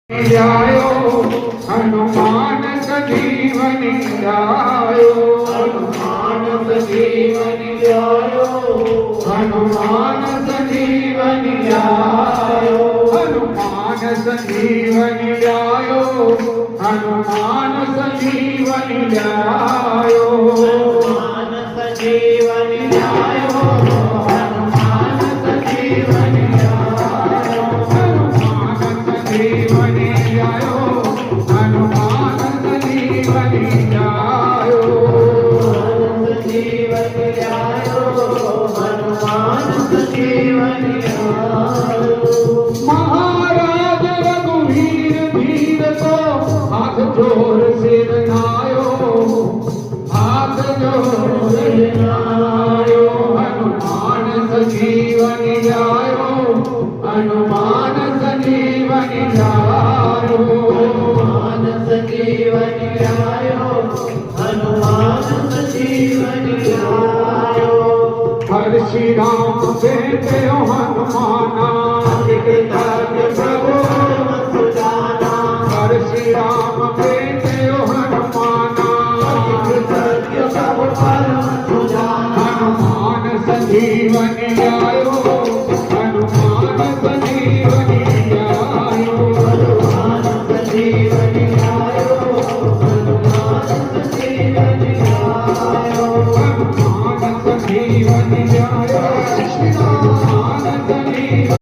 जायो हनुमान सजीवन जायो हनुमान सजीवन जायो हनुमान सजीवन जायो हनुमान सजीवन जायो हनुमान सजीवन जायो हनुमान सजीवन जायो हनुमान सजीवन जायो हनुमान सजीवन जायो हनुमान सजीवन जायो सजीवन जायो हनुमान सजीवन जायो महाराज रघुवीर धीर तो हाथ जोर सिर नायो हाथ जोर सिर नायो हनुमान सजीवन जायो हनुमान सजीवन जायो हनुमान सजीवन जायो हनुमान सजीवन जायो हर श्री राम बेटे हनुमाना कृतज्ञ प्रभु सुजाना हर श्री राम बेटे हनुमाना कृतज्ञ प्रभु सुजाना हनुमान सजीवन जायो हनुमान सजीवन जायो हनुमान सजीवन